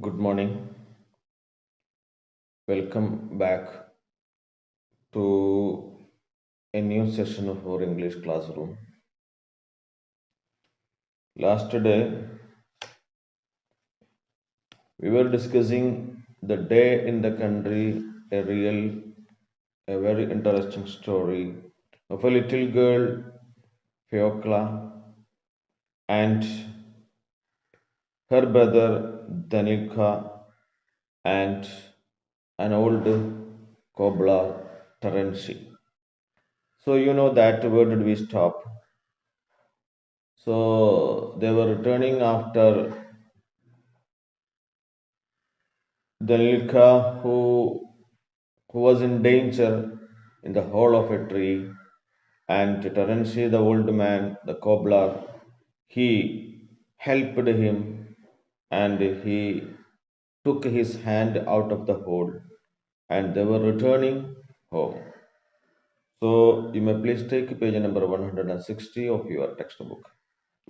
Good morning. Welcome back to a new session of our English classroom. Last day, we were discussing the day in the country, a very interesting story of a little girl, Fiokla, and her brother, Danika, and an old cobbler, Terenci. So, you know that where did we stop? So, they were returning after Danilka, who was in danger in the hole of a tree, and Terenci, the old man, the cobbler, he helped him and he took his hand out of the hole and they were returning home. So you may please take page number 160 of your textbook,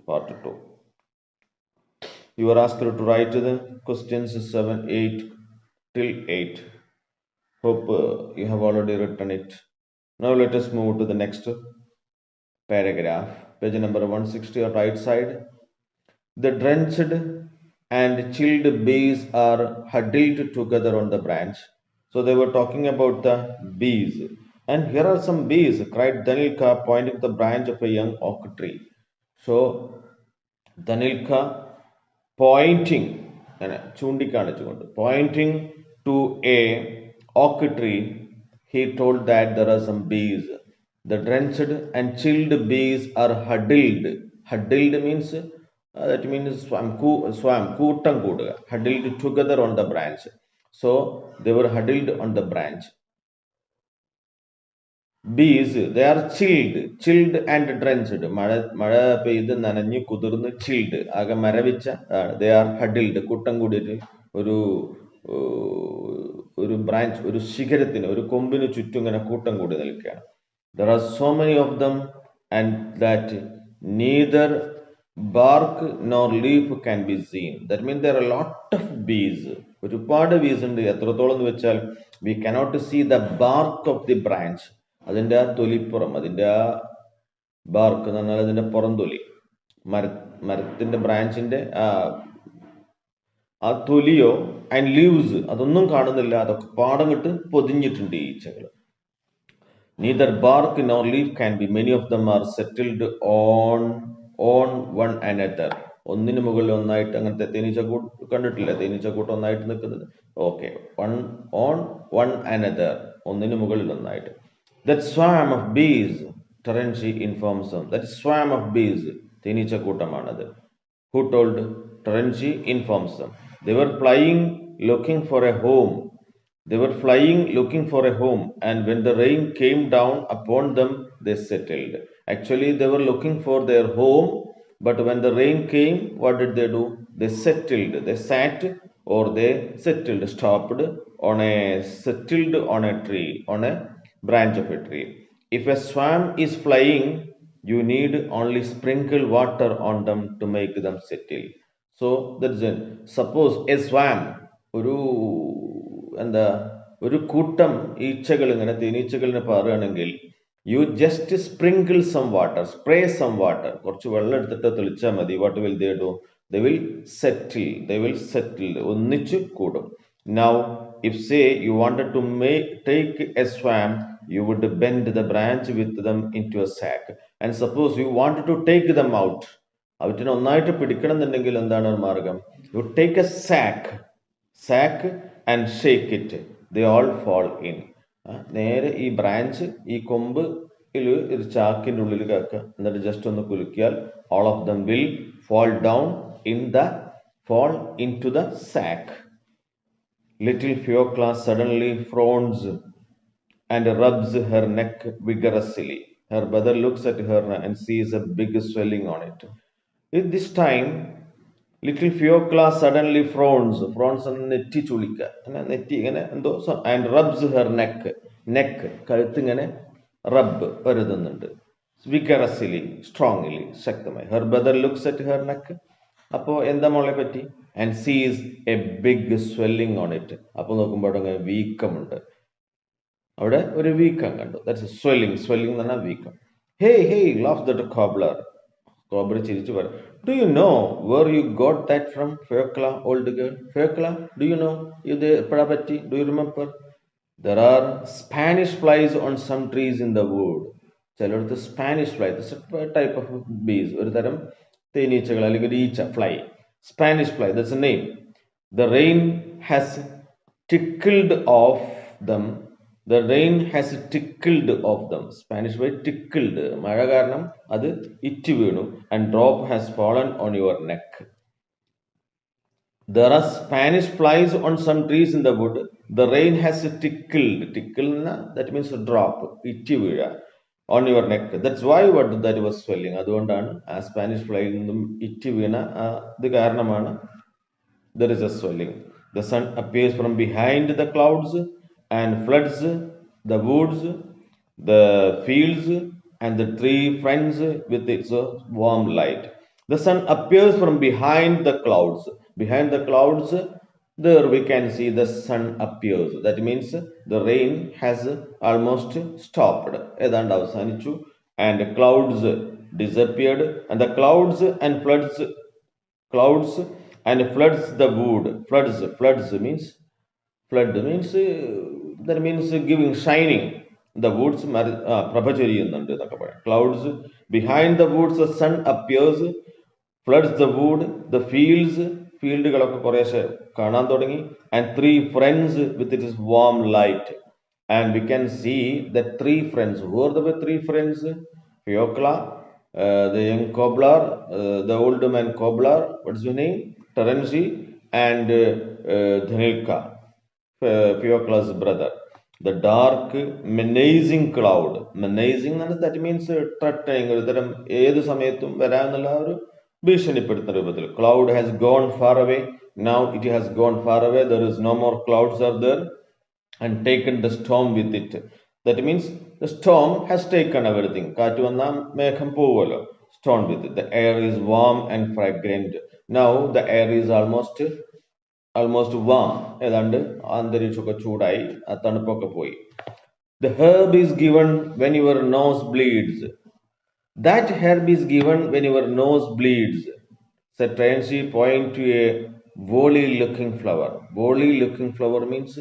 part 2. You are asked to write the questions 7, 8 till 8. Hope you have already written it. Now let us move to the next paragraph, page number 160 on right side. The drenched and chilled bees are huddled together on the branch. So they were talking about the bees. And here are some bees, cried Danilka, pointing to the branch of a young oak tree. So Danilka pointing pointing to a oak tree, he told that there are some bees. The drenched and chilled bees are huddled. Huddled means that means swam കൂട്ടം കൂടുക, huddled together on the branch. So they were huddled on the branch. Bees, they are chilled and drenched. മഴ പെയ്ത് നനഞ്ഞ് കുതിർന്ന് chilled ആകെ മരവിച്ച, they are huddled കൂട്ടം കൂടിയിട്ട് ഒരു ഒരു ബ്രാഞ്ച്, ഒരു ശിഖരത്തിന്, ഒരു കൊമ്പിന് ചുറ്റും ഇങ്ങനെ കൂട്ടം കൂടി നിൽക്കുകയാണ്. There are so many of them and that neither bark nor leaf can be seen. That means there are a lot of bees. ഒരുപാട് bees ഉണ്ട്. എത്രത്തോളം എന്ന് വെച്ചാൽ we cannot see the bark of the branch. അതിൻ്റെ ആ തൊലിപ്പുറം, അതിൻ്റെ ആ BARC എന്ന് പറഞ്ഞാൽ അതിൻ്റെ പുറംതൊലി, മരത്തിന്റെ ബ്രാഞ്ചിന്റെ ആ തൊലിയോ ആൻഡ് ലീവ്സ് അതൊന്നും കാണുന്നില്ല. അതൊക്കെ പാടം വിട്ട് പൊതിഞ്ഞിട്ടുണ്ട് ഈ ഈച്ചകൾ. Neither bark nor leaf can be. Many of them are settled on one another. ഒന്നിനു മുകളിൽ ഒന്നായിട്ട്. അങ്ങനത്തെ തേനീച്ചക്കൂട്ട് കണ്ടിട്ടില്ല, തേനീച്ചക്കൂട്ട് ഒന്നായിട്ട് നിൽക്കുന്നത്. ഓക്കെ, on one another, ഒന്നിനു മുകളിൽ ഒന്നായിട്ട്. That swarm of bees, Terenci informs them. That swarm of bees, തേനീച്ചക്കൂട്ടമാണത്. Who told? Terenci informs them. They were flying looking for a home. They were flying looking for a home, and when the rain came down upon them, they settled. Actually, they were looking for their home, but when the rain came, what did they do? They settled. They sat or they settled, stopped settled on a tree, on a branch of a tree. If a swarm is flying, you need only sprinkle water on them to make them settle. So that is it. Suppose a swarm, ഒരു എന്താ, ഒരു കൂട്ടം ഈച്ചകൾ ഇങ്ങനെ തേനീച്ചകളിനെ പറയുകയാണെങ്കിൽ, you just sprinkle some water, spray some water, കുറച്ച് വെള്ളം എടുത്തിട്ട് തെളിച്ചാൽ മതി. What will they do? They will settle, ഒന്നിച്ച് കൂടും. Now if say you wanted to take a swarm, you would bend the branch with them into a sack, and suppose you wanted to take them out, അവറ്റിനെ ഒന്നായിട്ട് പിടിക്കണം എന്നുണ്ടെങ്കിൽ എന്താണ് ഒരു മാർഗം? You take a sack and shake it, they all fall in. നേരെ ഈ branch, ഈ കൊമ്പ് ഒരു ചാക്കിന്റെ ഉള്ളിൽ കാക്കുക, എന്നിട്ട് ജസ്റ്റ് ഒന്ന് കുലുക്കിയാൽ all of them will fall into the sack. Little Fiokla suddenly frowns and rubs her neck vigorously. Her brother looks at her and sees a big swelling on it. At this time, little Fiokla suddenly frowns and നെറ്റി ചുളിക്കുക, നെറ്റി ഇങ്ങനെ എന്തോ, and rubs her neck, കഴുത്ത് ഇങ്ങനെ റബ്ബ് പരുതുന്നുണ്ട്. Vigorously, strongly, ശക്തമായി. Her brother looks at her neck അപ്പോൾ എന്താ മോളെ പറ്റി? And sees a big swelling on it. അപ്പോൾ നോക്കുമ്പോൾ അവിടെ വീക്കമുണ്ട്, അവിടെ ഒരു വീക്കം കണ്ടു. That's swelling. സ്വെല്ലിംഗ് എന്ന് പറഞ്ഞാൽ വീക്കം. He laugh the cobbler. Cobbler ചിരിച്ചു പറ, do you know where you got that from Fekla old girl? Fekla, do you know ഇത് എപ്പോഴാ പറ്റി? Do you remember? There are Spanish flies on some trees in the wood. ചിലടത്ത് Spanish fly, type of bees, ഒരു തരം തേനീച്ചകൾ അല്ലെങ്കിൽ ഈച്ച, fly. Spanish fly, that's a name. The rain has tickled off them. The rain has tickled off them. Spanish fly tickled, മഴ കാരണം അത് it വീണു. And drop has fallen on your neck. There are Spanish flies on some trees in the wood. The rain has tickled. Tickle, that means a drop. Itti വീഴ. On your neck. That's why that was swelling. അതുകൊണ്ടാണ് ആ Spanish ഫ്ലൈയിൽ നിന്നും ഇറ്റി വീണ ഇത് കാരണമാണ് there is a swelling. The sun appears from behind the clouds and floods the woods, the fields, and the tree friends with its warm light. The sun appears from behind the clouds. Behind the clouds, there we can see the sun appears. That means the rain has almost stopped. ഏതാണ്ട് അവസാനിച്ചു. And clouds disappeared. And the clouds and floods the wood. Floods means that means giving shining. The woods പ്രഭ ചൊരിയുന്നുണ്ട് എന്നൊക്കെ പറയാം. Clouds behind the woods, the sun appears, floods the wood, the fields, ഫീൽഡുകളൊക്കെ കുറേശ്ശെ കാണാൻ തുടങ്ങി. And three friends with its warm light. And we can see the three friends. Who are the three friends? Fiocla, the young cobbler, the old man cobbler, what's his name? Terenci, and Dhanilka, Fiocla's brother. The dark menacing cloud. Menacing, that means threatening, ഒരു തരം ഏത് സമയത്തും വരാമെന്നുള്ള ഒരു ഭീഷണിപ്പെടുത്തുന്ന രൂപത്തിൽ. Cloud has gone far away. Now it has gone far away. There is no more clouds are there. And taken the storm with it. That means the storm has taken everything. കാറ്റ് വന്നാൽ മേഘം പോവുമല്ലോ. Storm with it. The air is warm and fragrant. Now the air is almost warm. ഏതാണ്ട് അന്തരീക്ഷമൊക്കെ ചൂടായി, ആ തണുപ്പൊക്കെ പോയി. The herb is given when your nose bleeds. That herb is given when your nose bleeds. Said Terenci, point to a woolly looking flower. Woolly looking flower means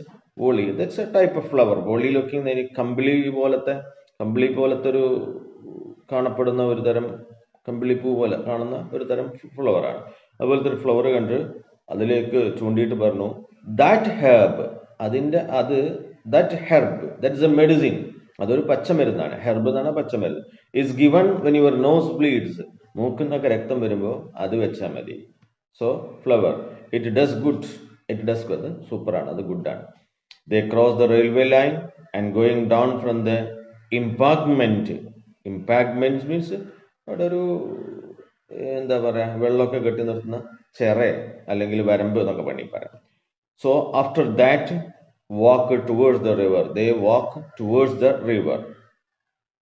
woolly. That's a type of flower. Woolly looking, കമ്പിളി പോലത്തെ ഒരു കാണപ്പെടുന്ന ഒരു തരം കമ്പിളിപ്പൂ പോലെ കാണുന്ന ഒരു തരം ഫ്ലവറാണ്. അതുപോലത്തെ ഒരു ഫ്ലവർ കണ്ട് അതിലേക്ക് ചൂണ്ടിയിട്ട് പറഞ്ഞു, that herb, that herb, that is a medicine, അതൊരു പച്ചമരുന്നാണ്. ഹെർബ് എന്നാണ് പച്ചമരുന്ന്. Is given when your nose bleeds, മൂക്കിന്നൊക്കെ രക്തം വരുമ്പോൾ അത് വെച്ചാൽ മതി. So flower, it does good, അത് സൂപ്പറാണ്, അത് ഗുഡാണ്. They cross the railway line and going down from the embankment. Embankment means അവിടെ ഒരു എന്താ പറയാ, വെള്ളമൊക്കെ കെട്ടി നിർത്തുന്ന ചെറ അല്ലെങ്കിൽ വരമ്പ് എന്നൊക്കെ വേണമെങ്കിൽ പറയാം. So after that walk towards the river. They walk towards the river.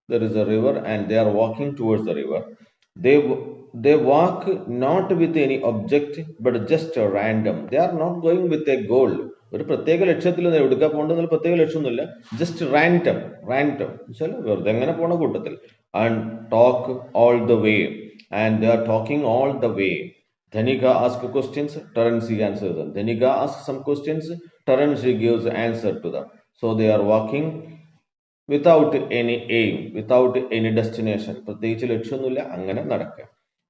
There is a river and they are walking towards the river. They walk not with any object but just a random. They are not going with a goal. ഒരു പ്രത്യേക ലക്ഷ്യത്തിൽ എടുക്കാൻ പോകേണ്ടെന്നുള്ള പ്രത്യേക ലക്ഷ്യമൊന്നുമില്ല. Just random വെച്ചാൽ വെറുതെ എങ്ങനെ പോണ കൂട്ടത്തിൽ. And talk all the way. And they are talking all the way. Dhanika asks questions, Terenci answers them. Dhanika asks some questions, Terenci gives answer to them. So they are walking without any aim, without any destination. പ്രത്യേകിച്ച് ലക്ഷ്യമൊന്നുമില്ല, അങ്ങനെ നടക്കുക.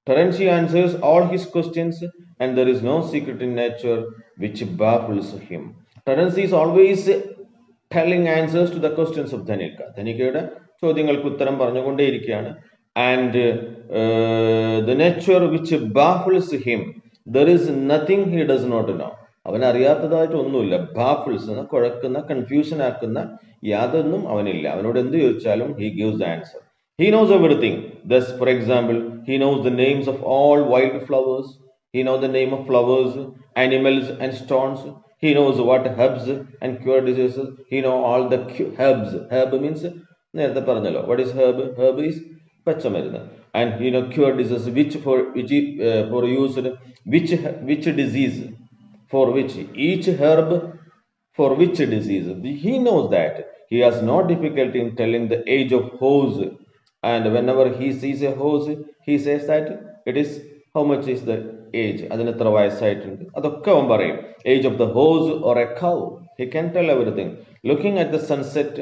Terenci answers all his questions and there is no secret in nature which baffles him. Terenci is always telling answers to the questions of Dhanika. ധനികയുടെ ചോദ്യങ്ങൾക്ക് ഉത്തരം പറഞ്ഞുകൊണ്ടേയിരിക്കുകയാണ്. And the nature which baffles him, there is nothing he does not know. അവൻ അറിയാത്തതായിട്ട് ഒന്നുമില്ല. Baffles എന്ന കുഴക്കുന്ന, confusion ആക്കുന്ന യാതൊന്നും അവനില്ല. അവനോട് എന്ത് ചോദിച്ചാലും he gives the answer. He knows everything. Thus, for example, he knows the names of all wild flowers. He knows the name of flowers, animals and stones. He knows what herbs and cure diseases. He knows all the herbs. Herb means നേരത്തെ പറഞ്ഞല്ലോ. What is herb? Herb is പച്ചമരുന്ന്. and cure disease, which for use, which disease, for which each herb, for which disease. He knows that. He has no difficulty in telling the age of horse, and whenever he sees a horse, he says that it is, how much is the age, അതിന് എത്ര വയസ്സായിട്ടുണ്ട്, അതൊക്കെ അവൻ പറയും. Age of the horse or a cow, he can tell everything. Looking at the sunset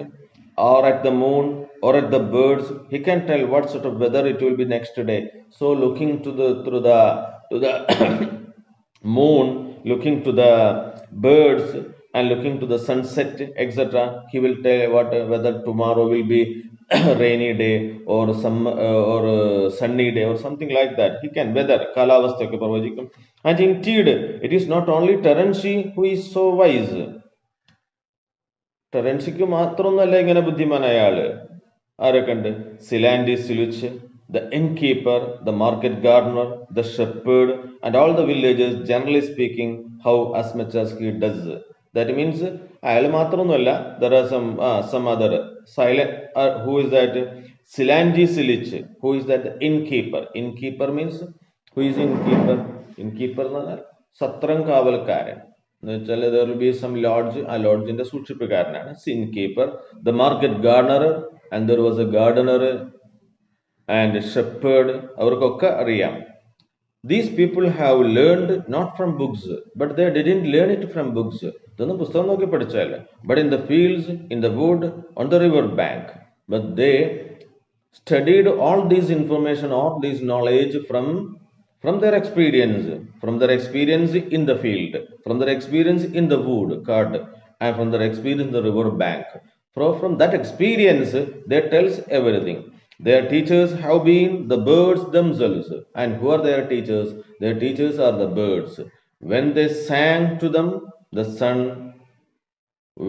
or at the moon or at the birds, he can tell what sort of weather it will be next day. So looking to the through the to the moon, looking to the birds, and looking to the sunset, etc., he will tell what whether tomorrow will be rainy day or some sunny day or something like that. He can weather കാലാവസ്ഥയൊക്കെ പ്രവചിക്കും. And indeed, it is not only Terenci who is so wise. ടെറൻസിക്ക് മാത്രമൊന്നുമല്ല ഇങ്ങനെ ബുദ്ധിമാനായ ആള്. ആരൊക്കെ ഉണ്ട്? സിലാൻഡി സിലുച്ച്, the innkeeper, the market gardener, the shepherd, and all the villagers, generally speaking, how as much as he does. That means അയാൾ മാത്രമൊന്നുമല്ല, there are some other silent, who is that? Silanji Silich, who is that? Innkeeper. Innkeeper means, who is innkeeper? Innkeeper എന്ന് പറഞ്ഞാൽ സത്രം കാവൽക്കാരൻ എന്ന് വെച്ചാൽ there will be some lodge, ആ ലോഡ്ജിന്റെ സൂക്ഷിപ്പുകാരനാണ് innkeeper. The market gardener, and there was a gardener and shepherd, അവർക്കൊക്കെ അറിയാം. These people have learned not from books, but they didn't learn it from books. ഇതൊന്നും പുസ്തകം നോക്കി പഠിച്ചല്ല, but in the fields, in the wood, on the river bank. But they studied all this information, all this knowledge from their experience, in the field, from their experience in the wood, card, and from their experience in the river bank. From that experience, they tells everything. Their teachers have been the birds themselves. And who are their teachers? Their teachers are the birds. When they sang to them, the sun,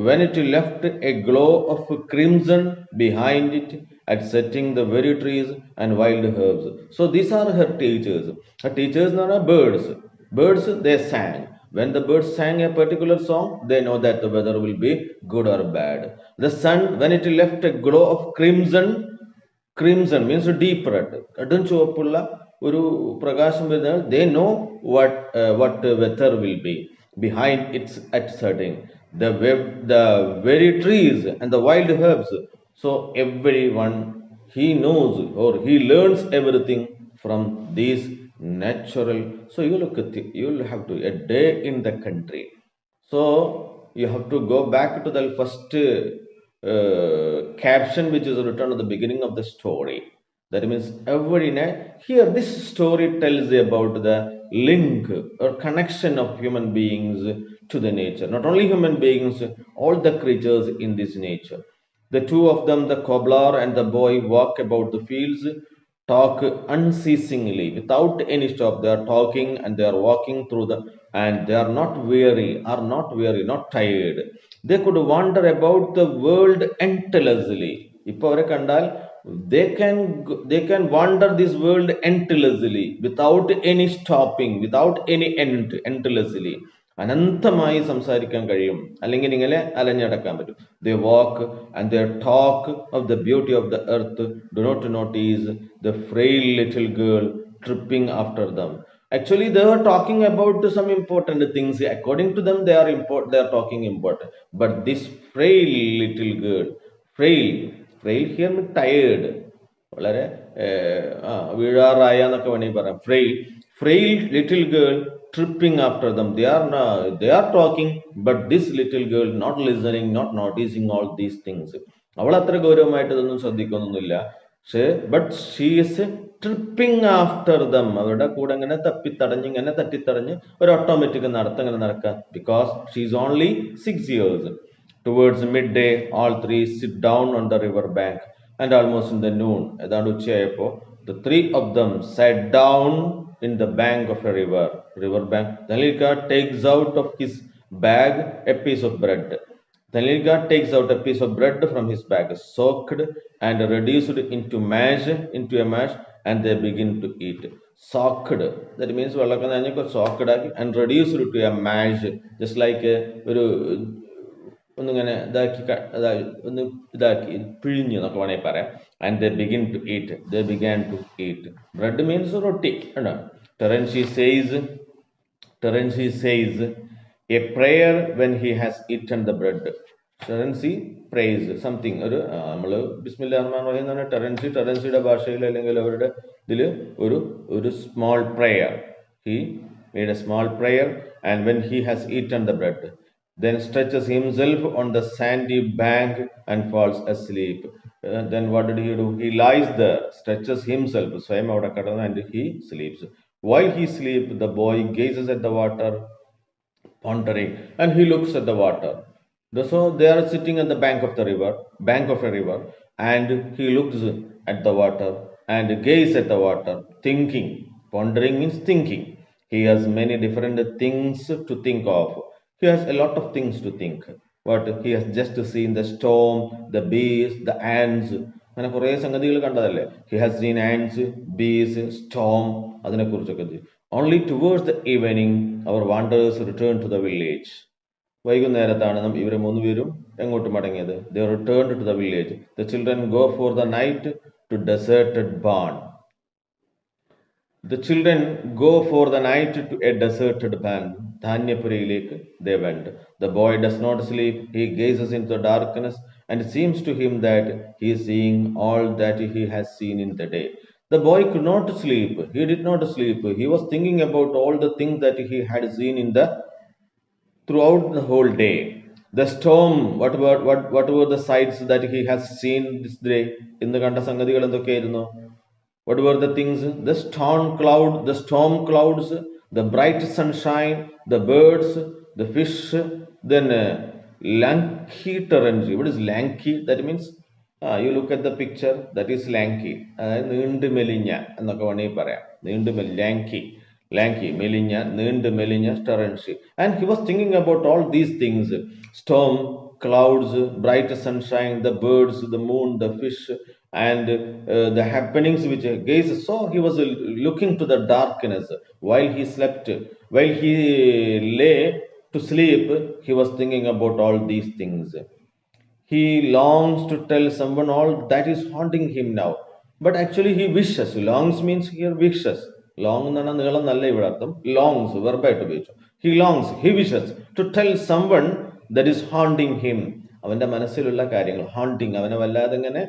when it left a glow of crimson behind it, at setting the very trees and wild herbs. So these are her teachers. Her teachers are birds. Birds, they sang. When the birds sang a particular song, they know that the weather will be good or bad. The sun, when it left a glow of crimson, crimson means deep red, കടും ചുവപ്പുള്ള ഒരു പ്രകാശം വരുന്നത്, they know what weather will be behind its at setting, the very trees and the wild herbs. So everyone, he knows or he learns everything from these natural. So you'll have to a day in the country. So you have to go back to the first caption which is written at the beginning of the story. That means every night here this story tells about the link or connection of human beings to the nature. Not only human beings, all the creatures in this nature. The two of them, the cobbler and the boy, walk about the fields, talk unceasingly without any stop. They are talking and they are walking through the, and they are not weary, not tired. They could wander about the world endlessly. ഇപ്പൊ അവരെ കണ്ടാൽ they can wander this world endlessly without any stopping, without any end, endlessly. അനന്തമായി സംസാരിക്കാൻ കഴിയും, അല്ലെങ്കിൽ ഇങ്ങനെ അലഞ്ഞടക്കാൻ പറ്റും. They walk and they talk of the beauty of the earth, do not notice the frail little girl tripping after them. Actually, they are talking about some important things. According to them, they are talking important. But this frail little girl, frail here means tired, വളരെ വീഴാറായ എന്നൊക്കെ വേണമെങ്കിൽ പറയാം. frail little girl tripping after them. They are talking, but this little girl not listening, not noticing all these things. അവൾ അത്ര ഗൗരവമായിട്ട് ഇതൊന്നും ശ്രദ്ധിക്കൊന്നുമില്ല. but she is tripping after them. അവരുടെ കൂടെ ഇങ്ങനെ തട്ടിത്തടഞ്ഞ് ഒരു ഓട്ടോമാറ്റിക് നടത്തങ്ങനെ നടക്കുക. because she is only 6 years. Towards midday, all three sit down on the river bank, and almost in the noon, ഏതാണ്ട് ഉച്ചയായപ്പോ, the three of them sat down in the bank of a river bank. Dhanilka takes out of his bag a piece of bread. Dhanilka takes out a piece of bread from his bag, soaked and reduced into a mash, and they begin to eat. Soaked, that means വെള്ളമൊക്കെ നനഞ്ഞൊക്കെ soaked ആക്കി, and reduced to a mash, just like ഒരു ഒന്നിങ്ങനെ ഒന്ന് ഇതാക്കി പിഴിഞ്ഞു എന്നൊക്കെ വേണമെങ്കിൽ പറയാം. And they began to eat. Bread means റൊട്ടി കണ്ടോ. Terenci says a prayer when he has eaten the bread. Terenci prays something. ഒരു നമ്മൾ ബിസ്മില്ലാ റഹ്മാൻ റഹീം എന്ന് പറഞ്ഞാൽ ടെറൻസിയുടെ ഭാഷയിൽ അല്ലെങ്കിൽ അവരുടെ ഇതിൽ ഒരു small prayer. He made a small prayer, and when he has eaten the bread, then stretches himself on the sandy bank and falls asleep. Then what did he do? He lies there, stretches himself, സ്വയം അവിടെ കിടന്ന്, and he sleeps. While he sleeps, the boy gazes at the water, pondering, and he looks at the water. So they are sitting at the bank of a river, and he looks at the water and gazes at the water, thinking. Pondering means thinking. He has many different things to think of. He has a lot of things to think. But he has just seen the storm, the bees, the ants. അങ്ങനെ കുറേ സംഗതികൾ കണ്ടതല്ലേ. He has seen ants, bees, storm. അതിനെക്കുറിച്ചൊക്കെ. Only towards the evening our wanderers return to the village. വൈകുന്നേരത്താണ് ഇവർ മൂന്നുപേരും എങ്ങോട്ട് മടങ്ങിയത്? They returned to the village. The children go for the night to deserted barn. The children go for the night to a deserted barn. ധാന്യപുരയിലേക്ക് they went. The boy does not sleep. He gazes into the darkness, and it seems to him that he is seeing all that he has seen in the day. The boy could not sleep. He did not sleep. He was thinking about all the things that he had seen throughout the whole day. The storm, what were the sights that he has seen this day? ഇന്ന് കണ്ട സംഗതികൾ എന്തൊക്കെയായിരുന്നു? What were the things? The storm clouds, the bright sunshine, the birds, the fish, then lanky Terenci. What is lanky? That means you look at the picture, that is lanky. നീണ്ടു മെലിഞ്ഞ എന്നൊക്കെ വേണമെങ്കിൽ പറയാം. Lanky, മെലിഞ്ഞ, നീണ്ടു മെലിഞ്ഞ Terenci. And he was thinking about all these things: storm, clouds, bright sunshine, the birds, the moon, the fish, and the happenings which gaze. So he was looking to the darkness while he slept. While he lay to sleep, he was thinking about all these things. He longs to tell someone all that is haunting him now, but actually he wishes. Longs means here wishes. Long എന്ന് പറഞ്ഞാൽ നീളം നല്ല ഇവിടെ അർത്ഥം. Longs വെർബായിട്ട് ഉപയോഗിച്ചു. He wishes to tell someone that is haunting him. അവന്റെ മനസ്സിലുള്ള കാര്യങ്ങൾ. Haunting, അവനെ വല്ലാതെ ഇങ്ങനെ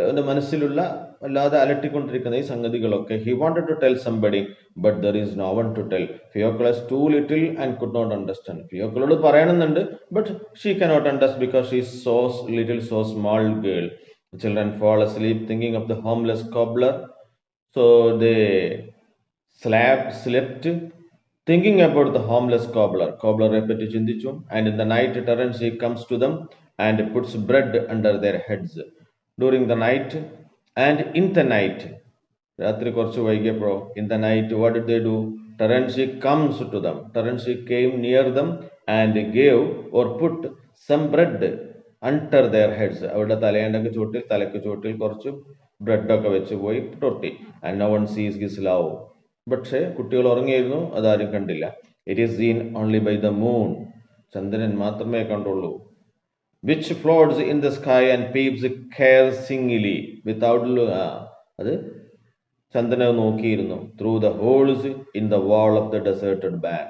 അവന്റെ മനസ്സിലുള്ള വല്ലാതെ അലട്ടിക്കൊണ്ടിരിക്കുന്ന ഈ സംഗതികളൊക്കെ. He wanted to tell somebody, but there is no one to tell. Theophilus too little and could not understand. Theophilus പറയണമെന്നുണ്ട്, but she cannot understand because she is so little, so small girl. The children fall asleep thinking of the homeless cobbler. So they slept thinking about the homeless cobbler. Cobbler പറ്റി ചിന്തിച്ചു. And in the night Terenci comes to them and puts bread under their heads. During the night and in the night, രാത്രി കുറച്ച് വൈകിയപ്പോൾ, in the night, what did they do? Terenci comes to them. Terenci came near them and gave or put some bread under their heads. അവരുടെ തലയ്ക്ക് ചുവട്ടിൽ കുറച്ച് ബ്രെഡൊക്കെ വെച്ച് പോയി തൊട്ടി. And no one sees his love. പക്ഷേ കുട്ടികൾ ഉറങ്ങിയിരുന്നു, അതാരും കണ്ടില്ല. It is seen only by the moon. ചന്ദ്രൻ മാത്രമേ കണ്ടുള്ളൂ. Which floats in the sky and peeps caressingly without അത് ചന്ദ്രനെ നോക്കിയിരുന്നു. Through the holes in the wall of the deserted barn.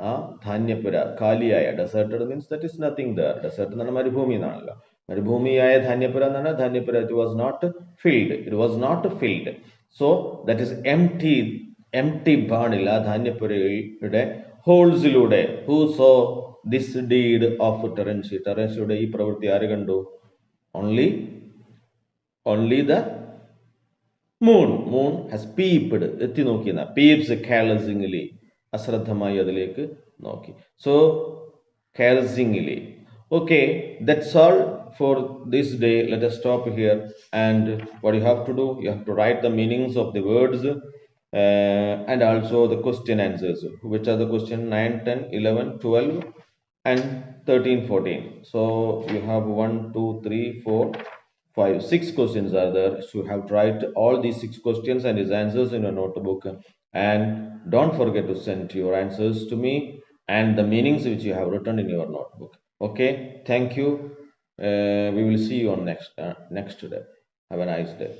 ആ ധാന്യപുര കാലിയായ. Deserted means that is nothing there. Desert എന്ന് പറഞ്ഞാൽ മരുഭൂമി എന്നാണല്ലോ. മരുഭൂമിയായ ധാന്യപുര എന്ന് പറഞ്ഞാൽ ധാന്യപുര it was not filled. So that is empty barn-ൽ ആ ധാന്യപുരയുടെ ഹോൾസിലൂടെ. Who saw this deed of Terenci? ടെറൻസിയുടെ ഈ പ്രവൃത്തി ആര് കണ്ടു? Only the moon has peeped. എത്തി നോക്കിയെന്ന. Peeps caressingly. അശ്രദ്ധമായി അതിലേക്ക് നോക്കി. So caressingly. Okay, that's all for this day. Let us stop here. And what you have to do, you have to write the meanings of the words and also the question answers. Which are the question 9, 10, 11, 12 and 13, 14. So you have 1, 2, 3, 4, 5, 6 questions are there. So you have to write all these 6 questions and his answers in your notebook. And don't forget to send your answers to me. and the meanings which you have written in your notebook. Okay, thank you. We will see you on next day. Have a nice day.